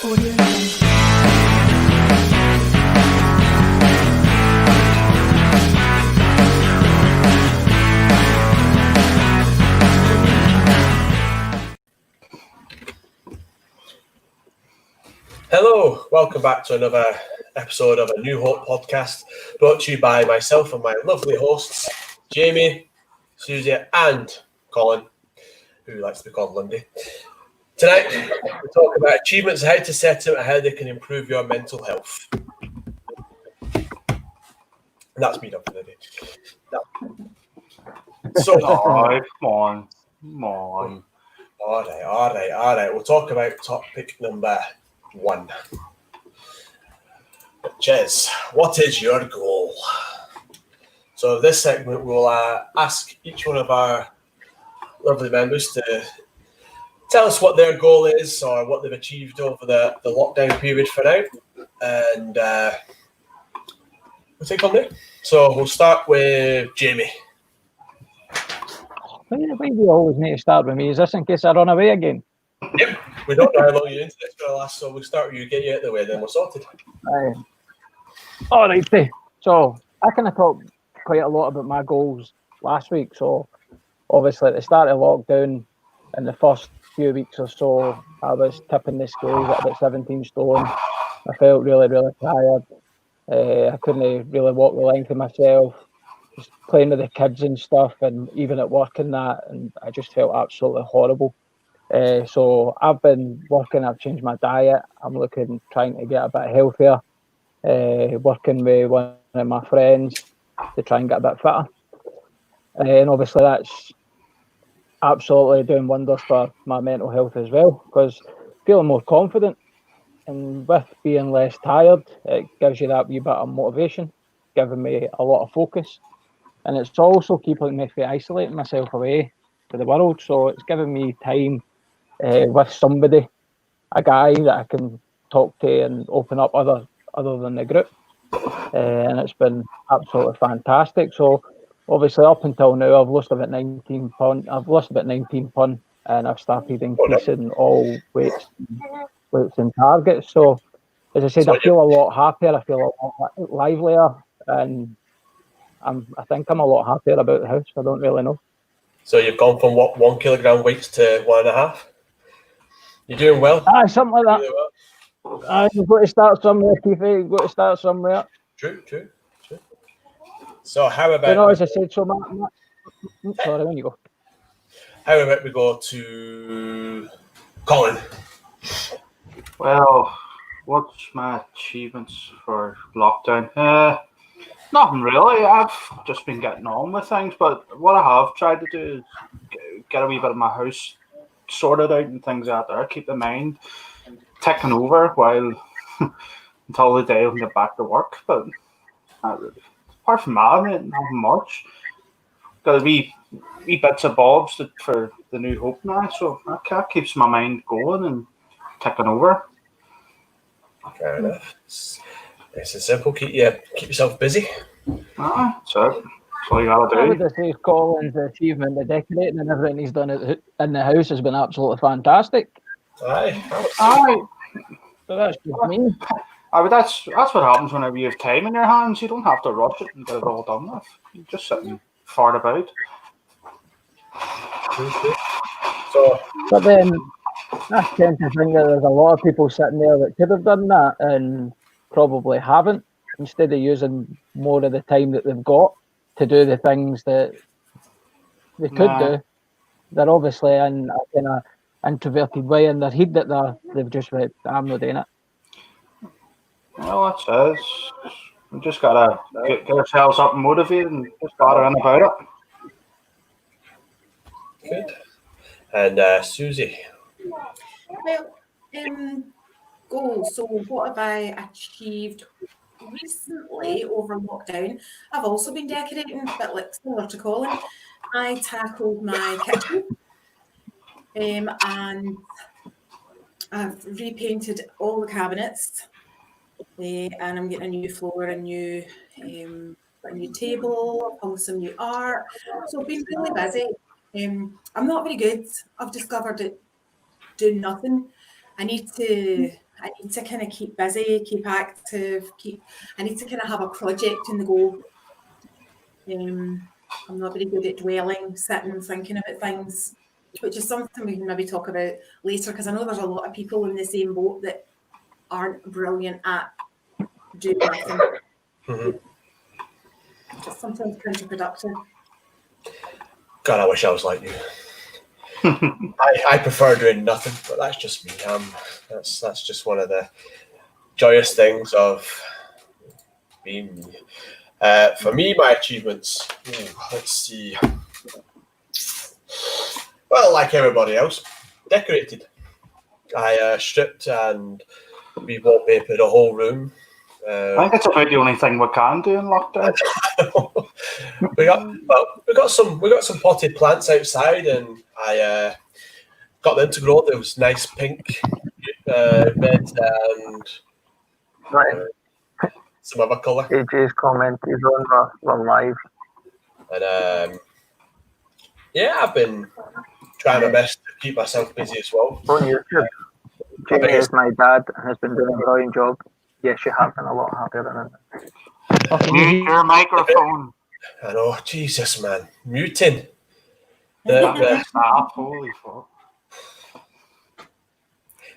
Audio Jungle. Hello, welcome back to another episode of A New Hope podcast, brought to you by myself and my lovely hosts, Jamie, Susie, and Colin, who likes to be called Lundy. Tonight, we talk about achievements, how to set them, and how they can improve your mental health. And that's me done for the day. So, come on. All right. We'll talk about topic number 1. Which is, what is your goal? So this segment we'll ask each one of our lovely members to tell us what their goal is or what they've achieved over the lockdown period for now. And we'll take on there. So we'll start with Jamie. Why do you always need to start with me? Is this in case I run away again? Yep. We don't know how long you're into this for the last, so we'll start with you, get you out of the way, then we're sorted. All right. So I kind of talked quite a lot about my goals last week. So obviously at the start of lockdown, in the first few weeks or so, I was tipping the scales at about 17 stone. I felt really, really tired. I couldn't really walk the length of myself. Just playing with the kids and stuff, and even at work and that, and I just felt absolutely horrible. So I've been working, I've changed my diet. I'm trying to get a bit healthier, working with one of my friends to try and get a bit fitter. And obviously that's absolutely doing wonders for my mental health as well, because feeling more confident and with being less tired, it gives you that wee bit of motivation, giving me a lot of focus. And it's also keeping me from isolating myself away to the world. So it's giving me time with somebody, a guy that I can talk to and open up other than the group. And it's been absolutely fantastic. So obviously up until now, I've lost about 19 pounds and I've started increasing all weights and targets. So as I said, I feel a lot happier, I feel a lot livelier, and I think I'm a lot happier about the house. I don't really know. So you've gone from 1 kilogram weights to 1.5? You're doing well. Something like that. Well. You've got to start somewhere, Keith. You've got to start somewhere. True. So how about... as I said, so sorry, when you go. How about we go to Colin? Well, what's my achievements for lockdown? Nothing really. I've just been getting on with things, but what I have tried to do is get a wee bit of my house sorted out and things out there, keep the mind ticking over while until the day I can get back to work. But not really. Apart from that, nothing much. Got a wee bits of bobs for the New Hope now, so that keeps my mind going and ticking over. Fair enough. It's as simple. Keep yourself busy. That's it. That's all you gotta do. I would say Colin's achievement, the decorating and everything he's done in the house has been absolutely fantastic. Aye. So that's just me. That's what happens whenever you have time in your hands. You don't have to rush it and get it all done with. You just sit and fart about. So, but then I tend to think that there's a lot of people sitting there that could have done that and probably haven't, instead of using more of the time that they've got to do the things that they could do. They're obviously in a kind of introverted way in their head that they've just went, I'm not doing it. Well, that's it. We just gotta get ourselves up and motivated and just batter in about it. Good. And Susie? Well, goals. So what have I achieved recently over lockdown? I've also been decorating, a bit like similar to Colin. I tackled my kitchen and I've repainted all the cabinets and I'm getting a new floor, a new table, hung some new art. So I've been really busy. I'm not very good. I've discovered it doing nothing. I need to I need to kind of keep busy, keep active, I need to kind of have a project in the go. I'm not very good at dwelling, sitting, thinking about things, which is something we can maybe talk about later, because I know there's a lot of people in the same boat that aren't brilliant at doing nothing. Just sometimes counterproductive. God, I wish I was like you. I prefer doing nothing, but that's just me. That's just one of the joyous things of being me. For me, my achievements, let's see. Well, like everybody else, decorated. I stripped and re-wallpapered the whole room. I think it's about the only thing we can do in lockdown. we got some potted plants outside, and I got them to grow. There was nice pink beds and Right. some other colour. AJ's comment is on we're live. And I've been trying my best to keep myself busy as well. On YouTube. Jamie is my dad and has been doing a brilliant job. Yes, you have been a lot happier than it. Mute your microphone. I know, Jesus, man, muting. Holy fuck.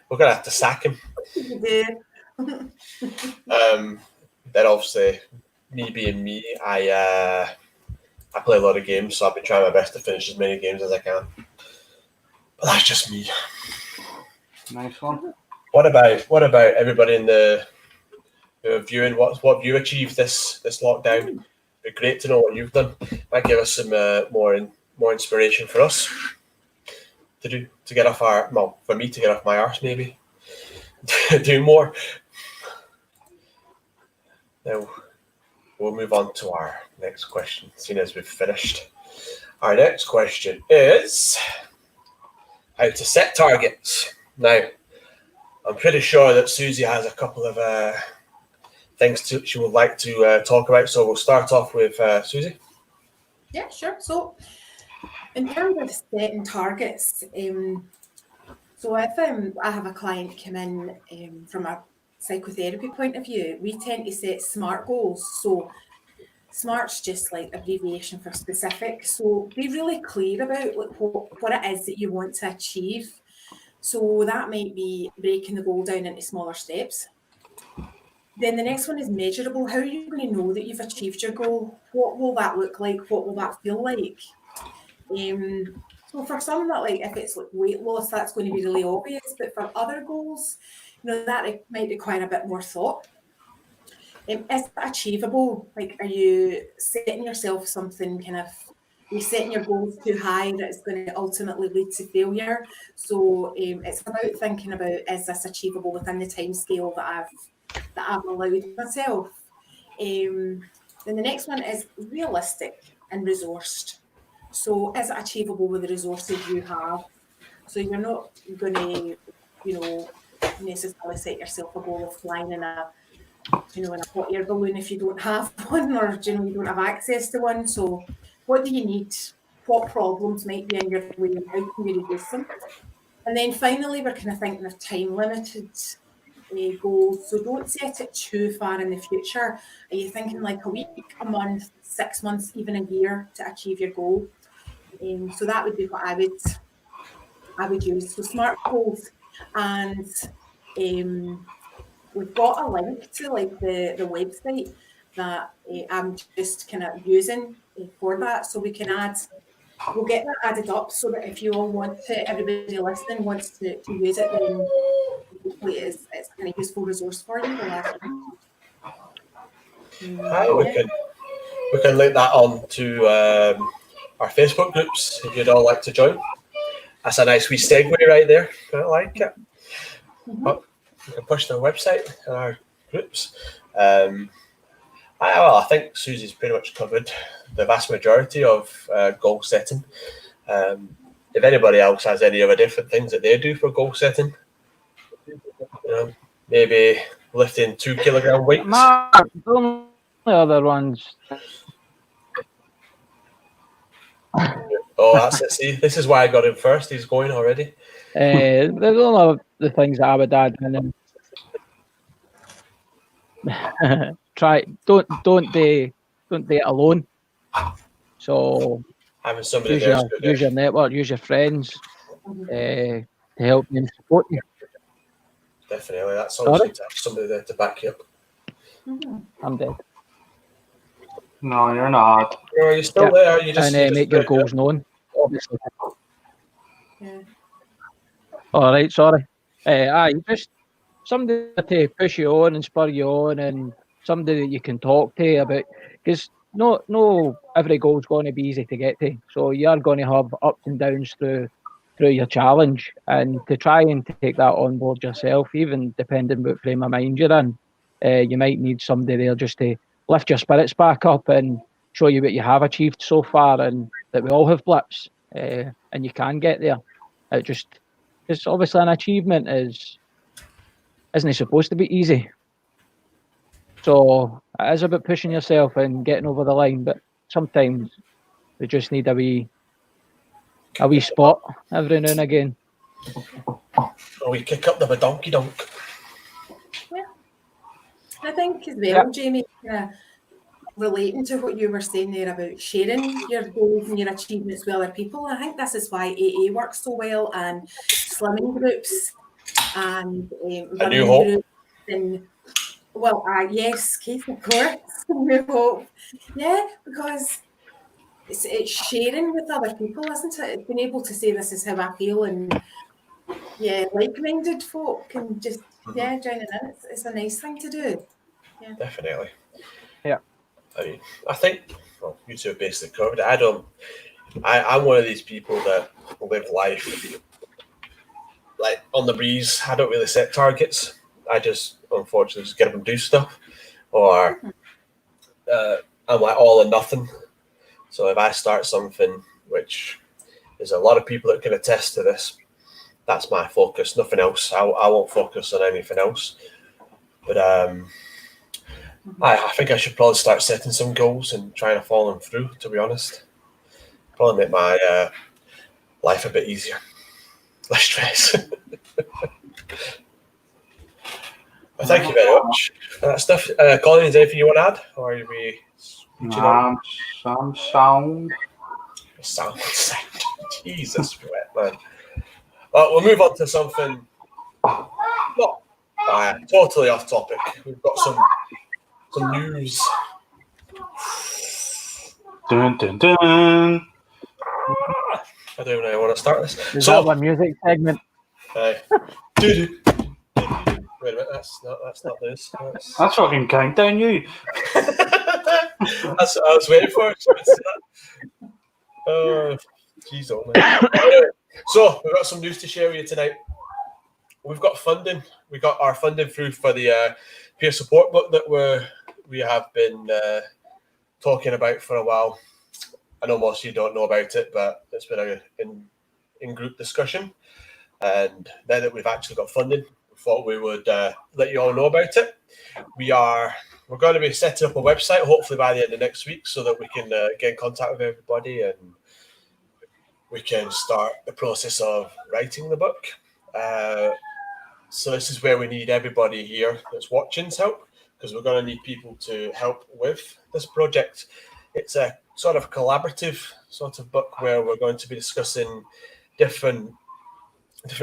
We're gonna have to sack him. Then obviously, me being me, I play a lot of games, so I've been trying my best to finish as many games as I can. But that's just me. Nice one. What about everybody in the viewing? What have you achieved this lockdown? It'd be great to know what you've done. Might give us some more inspiration for us to get off for me to get off my arse, maybe do more. Now we'll move on to our next question, seeing as we've finished. Our next question is how to set targets. Now, I'm pretty sure that Susie has a couple of things she would like to talk about, so we'll start off with Susie. Yeah, sure. So, in terms of setting targets, so if I have a client come in from a psychotherapy point of view, we tend to set SMART goals. So SMART's just like abbreviation for specific. So be really clear about what it is that you want to achieve. So that might be breaking the goal down into smaller steps. Then the next one is measurable. How are you going to know that you've achieved your goal? What will that look like? What will that feel like? So for some that if it's like weight loss, that's going to be really obvious. But for other goals, that might require a bit more thought. Is it achievable? Are you setting yourself something are you setting your goals too high that it's going to ultimately lead to failure? So it's about thinking about, is this achievable within the time scale that I've allowed myself? Then the next one is realistic and resourced. So is it achievable with the resources you have? So you're not going to, necessarily set yourself a goal of flying in a hot air balloon if you don't have one, or you don't have access to one. So what do you need? What problems might be in your way? How can you reduce them? And then finally, we're kind of thinking of time limited goals. So don't set it too far in the future. Are you thinking like a week, a month, 6 months, even a year to achieve your goal? So that would be what I would use. So SMART goals, and we've got a link to the website that I'm just kind of using for that. So we'll get that added up so that if you all everybody listening wants to use it, then hopefully it's a kind of useful resource for you. We can link that on to our Facebook groups if you'd all like to join. That's a nice wee segue right there. I like it. But you can push the website and our groups. I think Susie's pretty much covered the vast majority of goal setting. If anybody else has any other different things that they do for goal setting, maybe lifting 2 kilogram weights. The only other ones. Oh, that's it. See, this is why I got him first. He's going already. There's only the things that I would add, and then don't do it alone. So Having somebody use there is your good. use your network, use your friends to help you and support you. Definitely, that's always Sorry? good to have somebody there to back you up. I'm dead. No, you're not. No, you're still Yep. there. You just, And make your goals known, obviously. Yeah. All right, sorry. Just somebody to push you on and spur you on, and somebody that you can talk to about. Because no every goal's going to be easy to get to. So you're going to have ups and downs through your challenge, and to try and take that on board yourself, even depending what frame of mind you're in, you might need somebody there just to lift your spirits back up and show you what you have achieved so far, and that we all have blips, and you can get there. It just because obviously an achievement isn't supposed to be easy. So it is about pushing yourself and getting over the line, but sometimes we just need a wee spot every now and again. We kick up the donkey donk. I think as well, Yeah. Jamie, relating to what you were saying there about sharing your goals and your achievements with other people, I think this is why AA works so well, and slimming groups and A New running Hope. groups. And well, yes, Keith, of course, New Hope. Yeah, because it's sharing with other people, isn't it? It's being able to say this is how I feel, and yeah, like-minded folk can just join in. It's a nice thing to do. Definitely. Yeah. I mean, I think you two have basically covered it. I'm one of these people that live life like on the breeze. I don't really set targets. I just unfortunately just get up and do stuff, or I'm like all or nothing. So if I start something, which there's a lot of people that can attest to this, that's my focus. Nothing else. I won't focus on anything else. But I think I should probably start setting some goals and trying to follow them through. To be honest, probably make my life a bit easier, less stress. Well, thank you very much for that stuff. Colin, is there anything you want to add, or are we? Some sound. Sound. Jesus, man. Well, we'll move on to something not totally off topic. We've got some news. Dun, dun, dun. I don't even know how I want to start this. Is that my music segment? Wait a minute, that's not this. That's fucking countdown, you. That's what I was waiting for. Oh, jeez, oh man. Anyway, so we've got some news to share with you tonight. We've got funding. We got our funding through for the peer support book that we have been talking about for a while. I know most of you don't know about it, but it's been an in-group discussion. And now that we've actually got funding, we thought we would let you all know about it. We're going to be setting up a website, hopefully by the end of next week, so that we can get in contact with everybody and we can start the process of writing the book. So this is where we need everybody here that's watching's help, because we're going to need people to help with this project. It's a sort of collaborative sort of book where we're going to be discussing different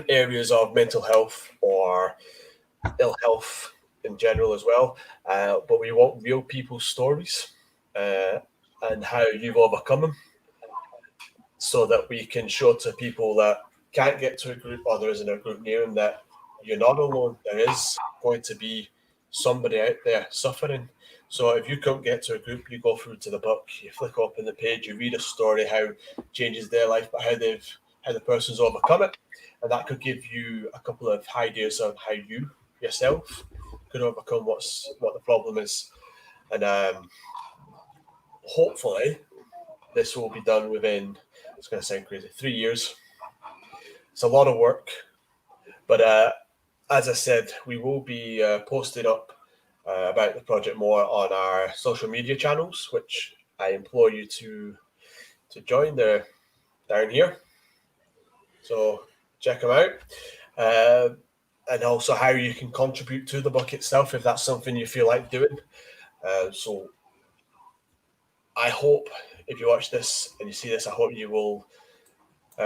areas of mental health or ill health in general as well. But we want real people's stories and how you've overcome them, so that we can show to people that can't get to a group or there isn't a group near them that you're not alone. There is going to be somebody out there suffering. So if you can't get to a group, you go through to the book, you flick open the page, you read a story, how it changes their life, but how the person's overcome it. And that could give you a couple of ideas of how you yourself could overcome what the problem is. And hopefully this will be done within, it's going to sound crazy, 3 years. It's a lot of work, but as I said, we will be posting up about the project more on our social media channels, which I implore you to join. They're down here, so check them out. and also how you can contribute to the book itself if that's something you feel like doing. So I hope if you watch this and you see this, I hope you will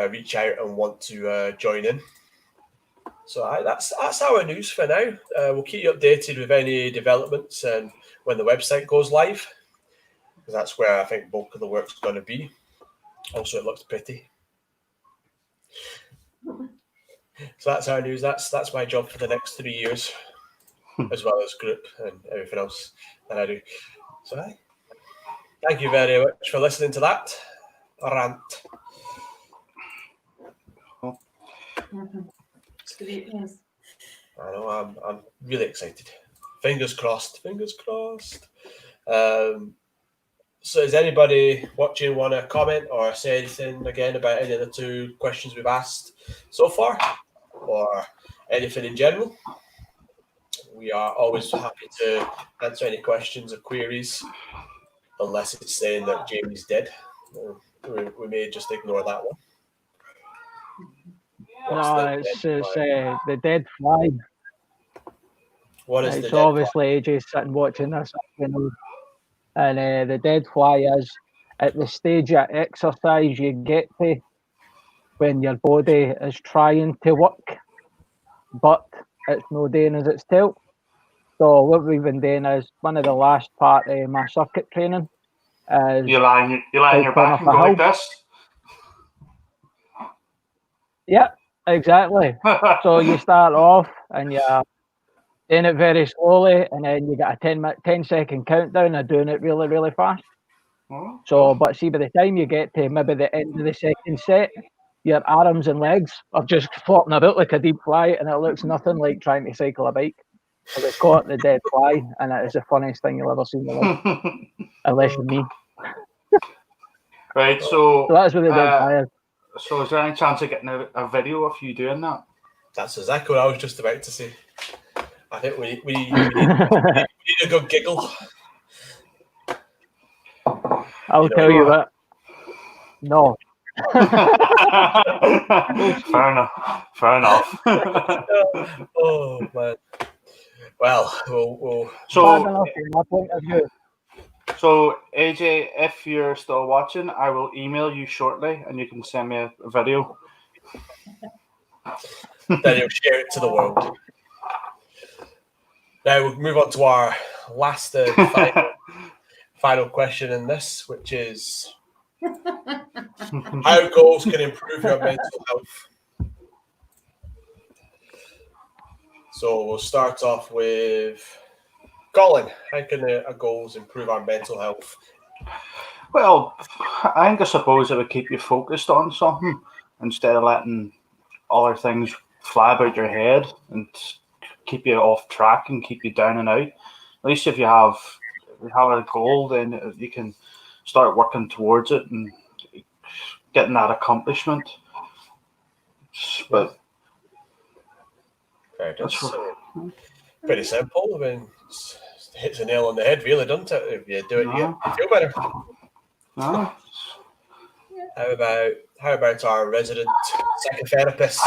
reach out and want to join in. So that's our news for now. We'll keep you updated with any developments and when the website goes live, because that's where I think bulk of the work's going to be. Also, it looks pretty. So that's our news. That's my job for the next 3 years, as well as group and everything else that I do. So thank you very much for listening to that rant. It's great news. I know I'm really excited. Fingers crossed. Fingers crossed. So does anybody watching want to comment or say anything again about any of the 2 questions we've asked so far, or anything in general? We are always happy to answer any questions or queries, unless it's saying that Jamie's dead. We may just ignore that one. No, it's the dead fly. What is It's the dead obviously AJ sitting watching this, and the dead fly is at the stage of exercise you get to when your body is trying to work, but it's no doing as it's told. So what we've been doing is one of the last part of my circuit training is You lie on your back and go like this. Yeah, exactly. So you start off and you're doing it very slowly, and then you get a 10-second countdown of doing it really, really fast. So, but see, by the time you get to maybe the end of the second set, your arms and legs are just flopping about like a deep fly, and it looks nothing like trying to cycle a bike. So they call it the dead fly, and it is the funniest thing you'll ever see in your life, unless you're me. Right, so that's what the dead fly is. So is there any chance of getting a video of you doing that? That's exactly what I was just about to say. I think we need a good giggle. I'll tell you what. No. Fair enough. Oh man. Well, we'll So AJ, if you're still watching, I will email you shortly, and you can send me a video. Then you'll share it to the world. Now we'll move on to our last final question in this, which is how goals can improve your mental health. So we'll start off with Colin. How can our goals improve our mental health? Well, I suppose it would keep you focused on something instead of letting other things fly about your head and keep you off track and keep you down and out. At least if you have a goal, then you can start working towards it and getting that accomplishment. But that's pretty simple. I mean, it hits a nail on the head, really, doesn't it? If you do it, you feel better. No. How about our resident psychotherapist?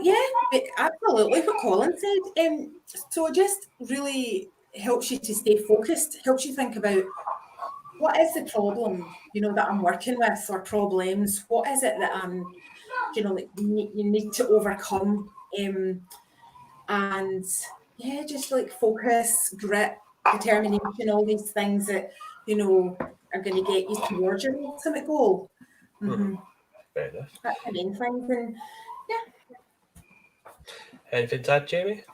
Yes, well, absolutely what Colin said. So it just really helps you to stay focused, helps you think about what is the problem, that I'm working with, or problems. What is it that I'm, you need to overcome, and just like focus, grit, determination, all these things that are going to get you towards your ultimate goal. Mm-hmm. Fair enough. That's the main thing. And anything to add, Jamie?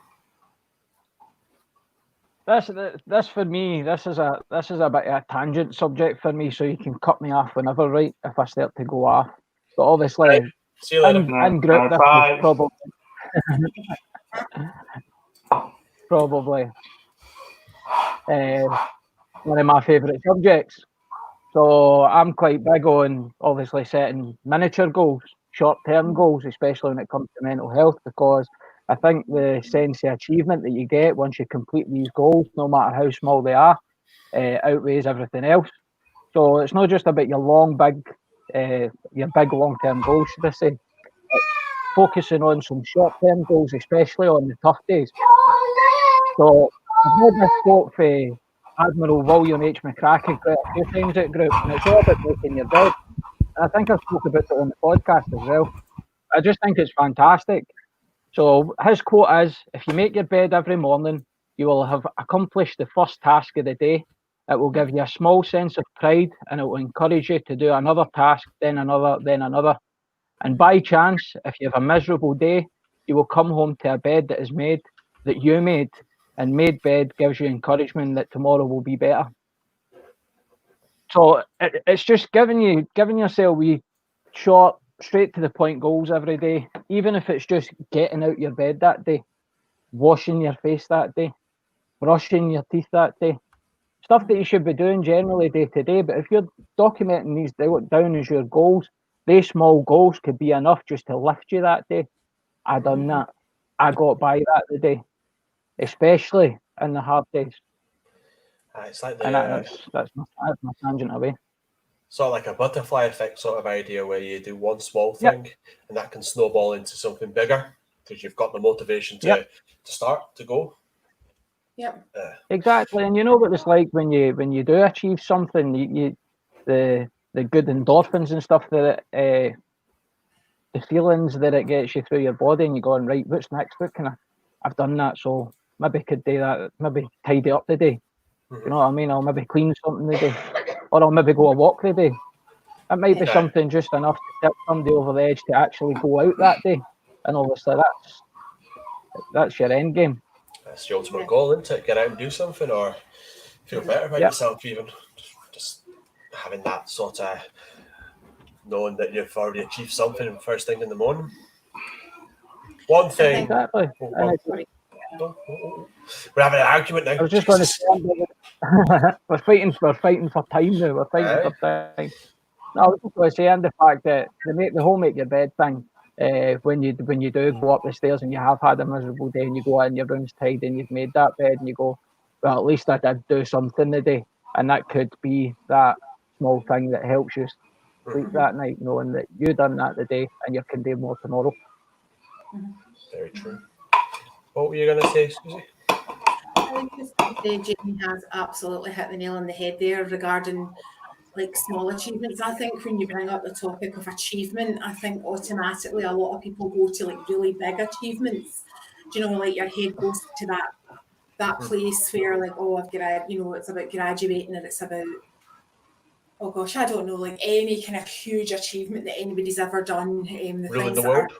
This for me. This is a bit of a tangent subject for me, so you can cut me off whenever, right? If I start to go off. But obviously, right. See you later. In group, this is probably one of my favourite subjects. So I'm quite big on obviously setting miniature goals, short-term goals, especially when it comes to mental health, because I think the sense of achievement that you get once you complete these goals, no matter how small they are, outweighs everything else. So it's not just about your big long-term goals, should I say. focusing on some short-term goals, especially on the tough days. So I've heard this quote for Admiral William H. McCracken quite a few times at group, and it's all about making your bed. And I think I've spoken about it on the podcast as well. I just think it's fantastic. So his quote is, if you make your bed every morning, you will have accomplished the first task of the day. It will give you a small sense of pride, and it will encourage you to do another task, then another, then another. And by chance, if you have a miserable day, you will come home to a bed that is made, that you made, and made bed gives you encouragement that tomorrow will be better. So it's just giving yourself wee short, straight to the point goals every day, even if it's just getting out your bed that day, washing your face that day, brushing your teeth that day. Stuff that you should be doing generally day to day. But if you're documenting these down as your goals, these small goals could be enough just to lift you that day. I done that. I got by that today, especially in the hard days. It's like And that's my tangent away. sort of like a butterfly effect sort of idea where you do one small thing and that can snowball into something bigger because you've got the motivation to start, to go. Yep. Exactly. And you know what it's like when you do achieve something, you the good endorphins and stuff that the feelings that it gets you through your body, and you're going, right, what's next? What can I've done that, so maybe could do that, maybe tidy up today. Mm-hmm. You know what I mean? I'll maybe clean something today, or I'll maybe go a walk today. It might be something just enough to tip somebody over the edge to actually go out that day. And obviously that's your end game. That's the ultimate goal, isn't it? Get out and do something, or feel better about yourself, even just having that sort of knowing that you've already achieved something first thing in the morning. One thing. Exactly. We're having an argument now. I was just going to say, we're fighting for time now. We're fighting for time. No, I was just going to say, and the fact that the whole make your bed thing, when you do go up the stairs and you have had a miserable day and you go out and your room's tidy and you've made that bed and you go, well, at least I did do something today, and that could be that small thing that helps you sleep that night, knowing that you done that today and you can do more tomorrow. Very true. What were you going to say, Susie? I was just going to say Jamie has absolutely hit the nail on the head there regarding like small achievements. I think when you bring up the topic of achievement, I think automatically a lot of people go to like really big achievements. Do you know, like your head goes to that place where like, oh, I've got, you know, it's about graduating, and it's about, oh gosh, I don't know, like any kind of huge achievement that anybody's ever done. Ruling the world.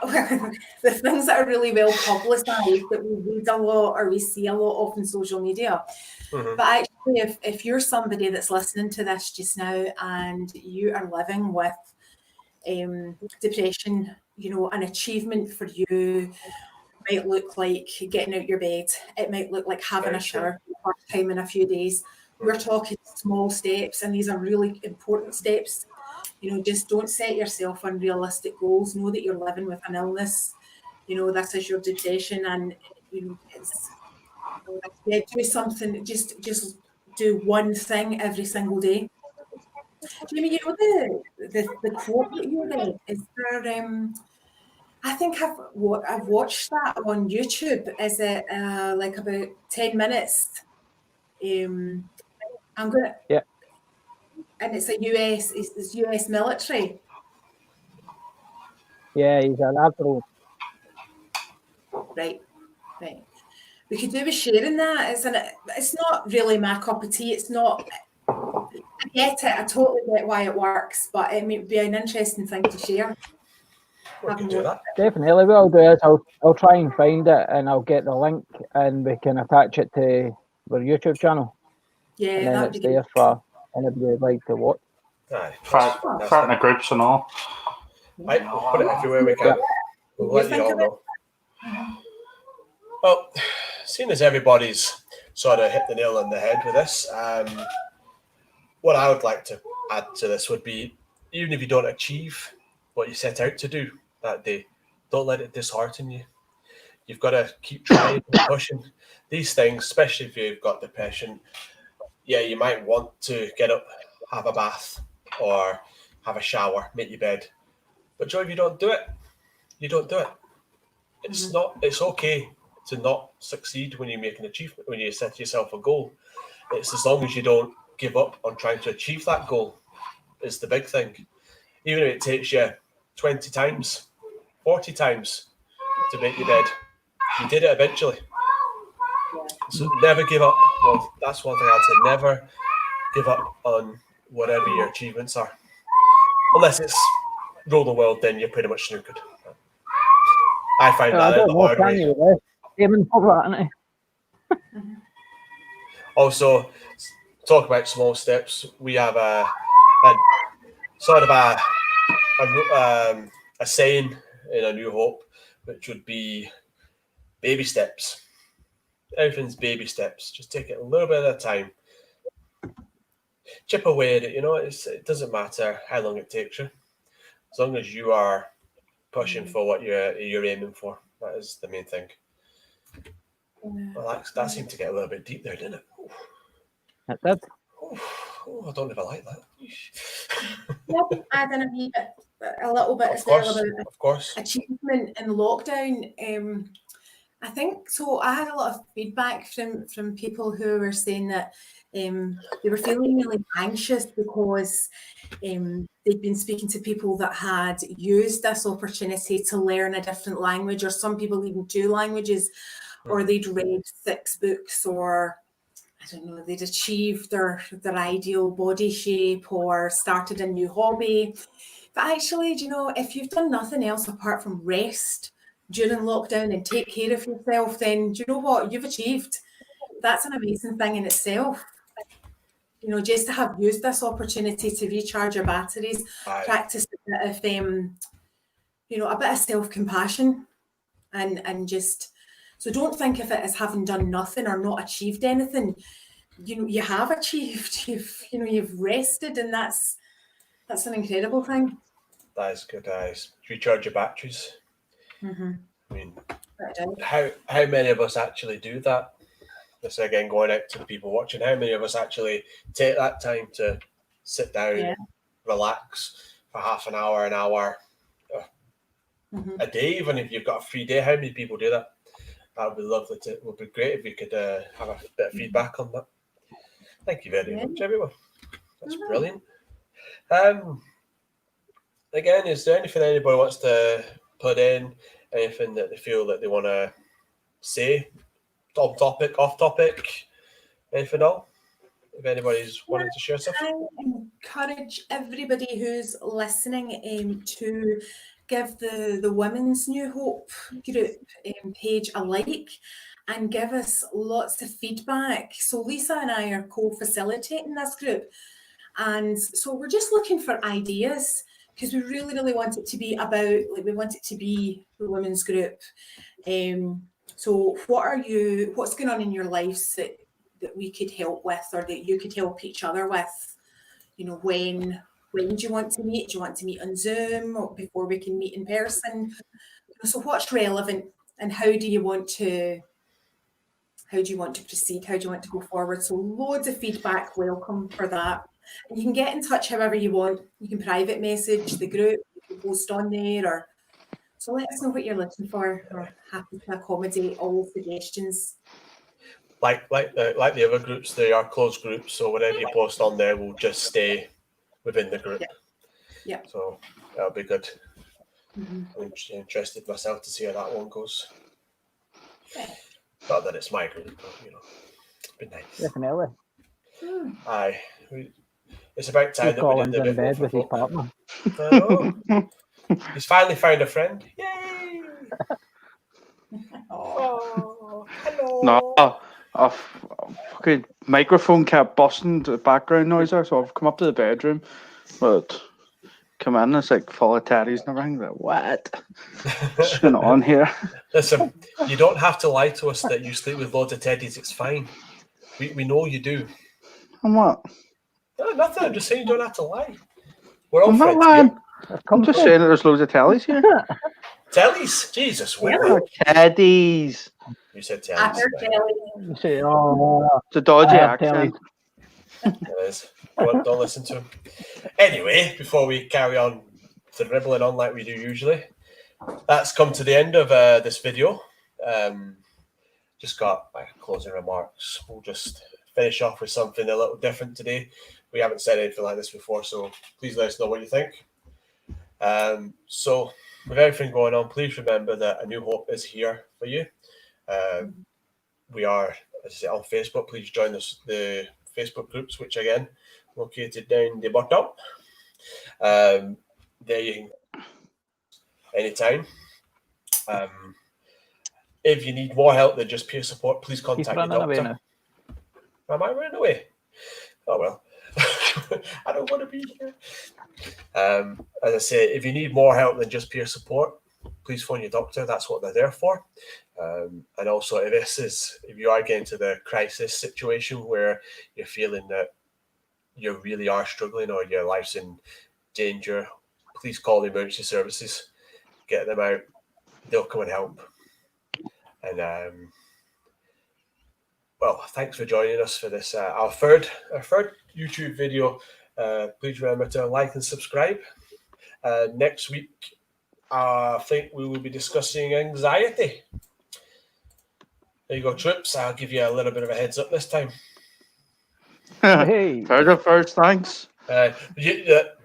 The things that are really well publicised that we read a lot or we see a lot of on social media. But actually, if you're somebody that's listening to this just now and you are living with depression, you know, an achievement for you might look like getting out your bed. It might look like having a shower for the first time in a few days. We're talking small steps, and these are really important steps. You know, just don't set yourself unrealistic goals. Know that you're living with an illness. You know, this is your depression, and you know, it's do something. Just do one thing every single day. Jamie, you know the quote that you read, is there? I think I've watched that on YouTube. Is it like about 10 minutes? I'm gonna. Yeah. And it's it's US military. Yeah, he's an absolute. Right. We could do with sharing that. It's not really my cup of tea. It's not. I get it. I totally get why it works, but it may be an interesting thing to share. We can do that. Definitely. What I'll do is I'll try and find it, and I'll get the link, and we can attach it to our YouTube channel. Yeah, and then that'd it's be there good. for anybody who'd like to watch. Fart in the groups and all. Right, we'll put it everywhere we can. We'll let you all know. Well, seeing as everybody's sort of hit the nail on the head with this, what I would like to add to this would be, even if you don't achieve what you set out to do that day, don't let it dishearten you. You've got to keep trying and pushing these things, especially if you've got depression. Yeah, you might want to get up, have a bath, or have a shower, make your bed. But Joe, if you don't do it, you don't do it. It's not. It's okay to not succeed when you make an achievement, when you set yourself a goal. It's as long as you don't give up on trying to achieve that goal is the big thing. Even if it takes you 20 times, 40 times to make your bed, you did it eventually. So never give up. Well, that's one thing I'd say. Never give up on whatever your achievements are. Unless it's rule the world, then you're pretty much snookered. I find I that don't the know, hard can way. you? Aiming for that, isn't it? Also, talk about small steps. We have a sort of a saying in A New Hope, which would be baby steps. Everything's baby steps. Just take it a little bit at a time. Chip away at it. It doesn't matter how long it takes you, as long as you are pushing for what you're aiming for. That is the main thing. Well, that seemed to get a little bit deep there, didn't it? It did. I don't ever like that. Yeah, add in a little bit as Of well course, about of course. achievement in lockdown. I think so. I had a lot of feedback from people who were saying that they were feeling really anxious because they'd been speaking to people that had used this opportunity to learn a different language, or some people even 2 languages, or they'd read 6 books, or I don't know, they'd achieved their ideal body shape or started a new hobby. But actually, if you've done nothing else apart from rest during lockdown and take care of yourself, then do you know what? You've achieved. That's an amazing thing in itself. Just to have used this opportunity to recharge your batteries, practice a bit of self-compassion and just, so don't think of it as having done nothing or not achieved anything. You have achieved. You've rested, and that's an incredible thing. That is good, guys. Recharge your batteries. Mm-hmm. I mean, how many of us actually do that? This again, going out to the people watching. How many of us actually take that time to sit down, relax for half an hour, a day? Even if you've got a free day, how many people do that? That would be lovely. It would be great if we could have a bit of feedback on that. Thank you very much, everyone. That's brilliant. Again, is there anything anybody wants to put in? Anything that they feel that they want to say? On topic, off topic? Anything else? If anybody's wanting to share something? I encourage everybody who's listening to give the Women's New Hope group page a like and give us lots of feedback. So Lisa and I are co-facilitating this group. And so we're just looking for ideas because we really, really want it to be we want it to be the women's group. So what's going on in your lives that we could help with, or that you could help each other with? When do you want to meet? Do you want to meet on Zoom or before we can meet in person? So what's relevant, and how do you want to proceed? How do you want to go forward? So loads of feedback, welcome for that. And you can get in touch however you want. You can private message the group, you can post on there, so let us know what you're looking for. We're happy to accommodate all suggestions. Like the other groups, they are closed groups, so whatever you post on there will just stay within the group. Yeah. So that'll be good. I'm interested myself to see how that one goes. Yeah. Not that it's my group, but it'd be nice. Definitely. Aye. It's about time that we Colin's did a in bit more bed for with his folk. partner. I know. He's finally found a friend. Yay! Oh, hello. No, a fucking microphone kept busting the background noise there, so I've come up to the bedroom, but come in, it's like full of teddies and everything. Like, what? What's going on here? Listen, you don't have to lie to us that you sleep with loads of teddies. It's fine. We know you do. And what? No, nothing. I'm just saying you don't have to lie. We're all I'm not friends lying. here. I'm just saying that there's loads of tellies here. Tellies? Jesus, where? Oh, teddies. You said I tellies. heard Right. Kelly. You say, oh, It's a dodgy I have accent. It is. Don't listen to him. Anyway, before we carry on dribbling on like we do usually, that's come to the end of this video. Just got my closing remarks. We'll just finish off with something a little different today. We haven't said anything like this before, so please let us know what you think. So with everything going on, please remember that A New Hope is here for you. We are, as I say, on Facebook. Please join us, the Facebook groups, which again, located down the bottom. There you can anytime. If you need more help than just peer support, please He's contact your running away doctor. now. Am I running away? Oh well. I don't want to be here. As I say, if you need more help than just peer support, please phone your doctor. That's what they're there for. And also, if you are getting to the crisis situation where you're feeling that you really are struggling or your life's in danger, please call the emergency services. Get them out. They'll come and help. And well, thanks for joining us for this our third YouTube video. Please remember to like and subscribe. Next week, I think we will be discussing anxiety. There you go, Trips. I'll give you a little bit of a heads up this time. Hey, First, thanks.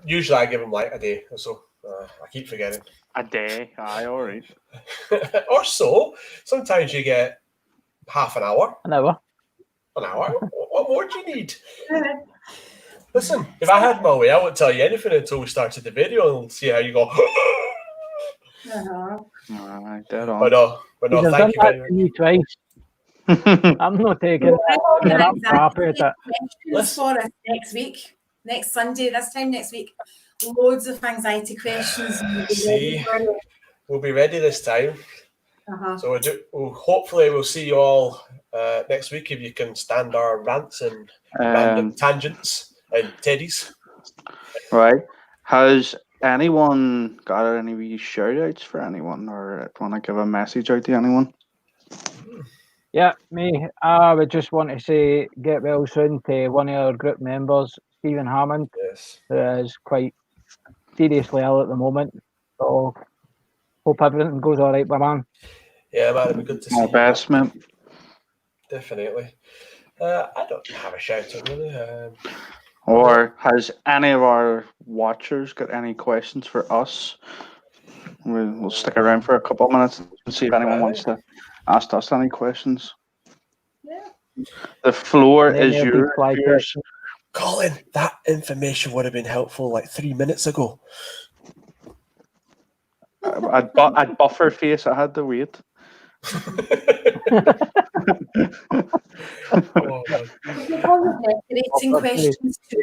Usually I give them like a day or so. I keep forgetting. A day, aye, all right. Or so. Sometimes you get half an hour. an hour. An hour? What more do you need? Listen, if I had my way, I wouldn't tell you anything until we started the video and see how you go. Aye, dead on. But no, He's done thank you that very to much. me twice. I'm not taking that. I'm happy with it. Questions for us next week, next Sunday, this time next week. Loads of anxiety questions. See? We'll be ready this time. Uh-huh. So hopefully we'll see you all next week if you can stand our rants and random tangents and teddies. Right. Has anyone got any wee shout outs for anyone or want to give a message out to anyone? Yeah, me. I would just want to say get well soon to one of our group members, Stephen Hammond, Yes. who is quite seriously ill at the moment. So hope everything goes all right, my man. Yeah, man, it'd be good to see My you. best, man. Definitely. I don't have a shout out really. Or has any of our watchers got any questions for us? We'll stick around for a couple of minutes and see if anyone wants to ask us any questions. Yeah. The floor And then is there'll be yours. fly questions. Colin, that information would have been helpful like 3 minutes ago. I'd buffer face. I had to wait. Oh, man. Decorating questions too.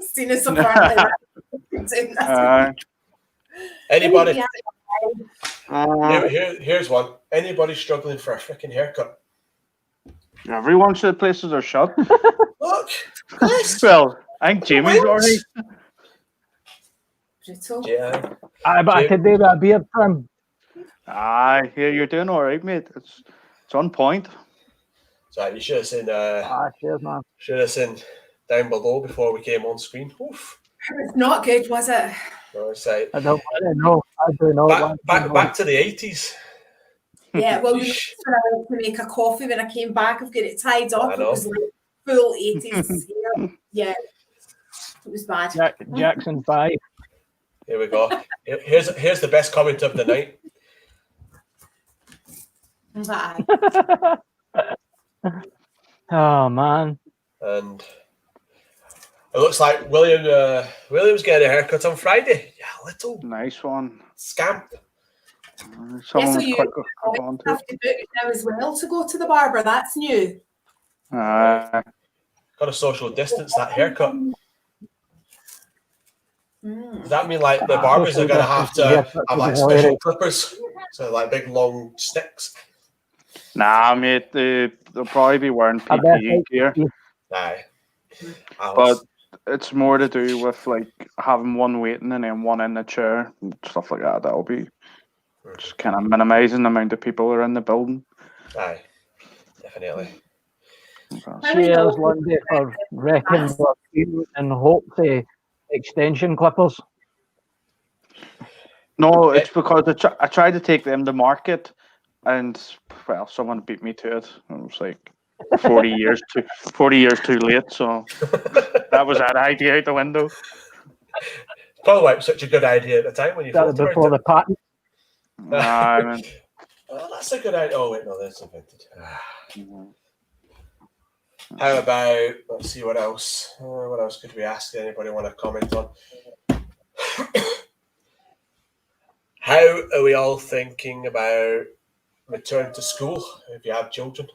Seen as apparently Anybody? Here's one. Anybody struggling for a freaking haircut? Everyone should places are shut. Look, this. Well, I think Jamie's already. Brutal. Yeah. Aye, but I could do with a beard trim. Aye, yeah, you're doing all right, mate. It's on point. So you should have seen. Cheers, man. Should have seen down below before we came on screen. Oof. It's not good, was it? No, it's like I don't know. I do know. back to the 80s. Yeah, well, you know, when I went to make a coffee when I came back, I've got it tied up. I It know. was like full 80s hair. Yeah, it was bad. Jackson 5. Here we go. Here's the best comment of the night. Bad. Oh, man. And it looks like William's getting a haircut on Friday. Yeah, little Nice one. scamp. Someone so was you quick on to have to book it now as well to go to the barber. That's new. it. Aye. Got to social distance that haircut. Mm. Does that mean like the barbers are gonna have to have like special clippers? So like big long sticks? Nah, mate, they'll probably be wearing I bet PPE gear, Aye. but it's more to do with like having one waiting and then one in the chair and stuff like that. That'll be just kind of minimizing the amount of people that are in the building. Aye, definitely. Cheers, Lundy, for wrecking what and hope the extension clippers. No, it's because I tried to take them to market, and well, someone beat me to it. It was like 40 years too late. So that was that idea out the window. Probably why it was such a good idea at the time when you That thought was about before it. the patent. I mean, Oh, that's a good idea. Oh wait, no, that's invented. How about, let's see what else. What else could we ask? Anybody want to comment on? How are we all thinking about return to school if you have children?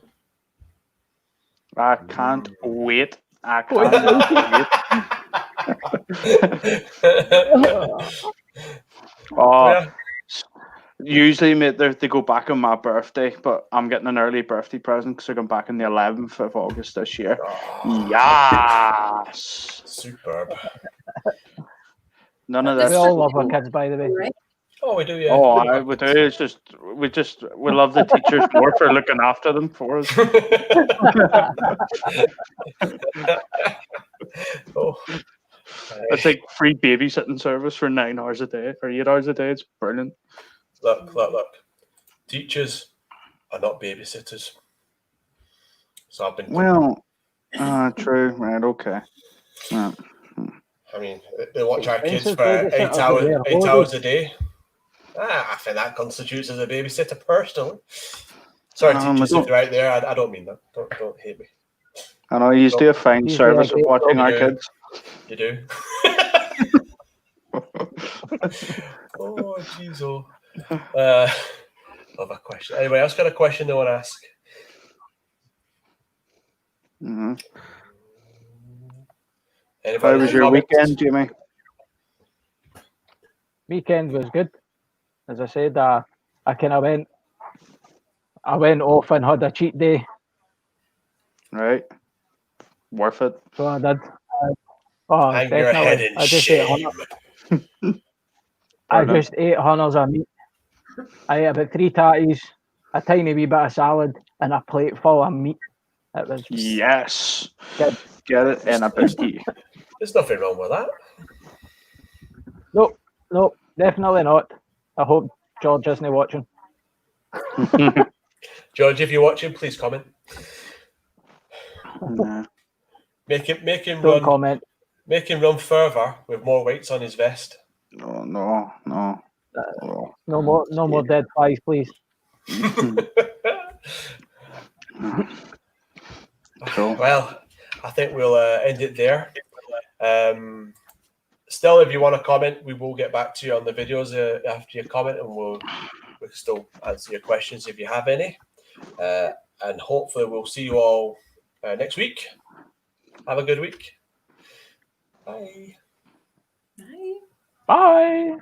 I can't wait. I can't wait. Oh, Yeah. usually, mate, they go back on my birthday, but I'm getting an early birthday present because I come back on the 11th of August this year. Oh, Yes. superb. None of We this. all love our kids, by the way. Right? Oh, we do, yeah. Oh, we do. It's just we love the teachers more for looking after them for us. Oh. It's like free babysitting service for 9 hours a day or 8 hours a day. It's brilliant. Look. Teachers are not babysitters. So I've been. Well, true. Right. Okay. Yeah. I mean, they watch our kids Expensive for babysitters, 8 hours a day. I think that constitutes as a babysitter personally. Sorry, teachers, if you're out there, I don't mean that. Don't hate me. I know you do a fine You service do a of great watching job. our You do. kids. You do. Oh, jeez, oh. Love a question. Anybody else got a question they want to ask? Mm-hmm. Anybody How was your comments? weekend, Jimmy? Weekend was good. As I said, I kind of went off and had a cheat day. Right. Worth it. So I did. Oh, Hang your head definitely. in I just ate shame. I just ate hunters of meat. I ate about 3 tatties, a tiny wee bit of salad, and a plate full of meat. It was Yes. good. Get it in a bookie. There's nothing wrong with that. Nope, definitely not. I hope George isn't watching. George, if you're watching, please comment. Nah. Make him Don't run. comment. Make him run further with more weights on his vest. No. Oh. No more dead flies, please. Cool. Well, I think we'll end it there. Still, if you want to comment, we will get back to you on the videos after you comment, and we'll still answer your questions if you have any. And hopefully, we'll see you all next week. Have a good week. Bye. Bye. Bye.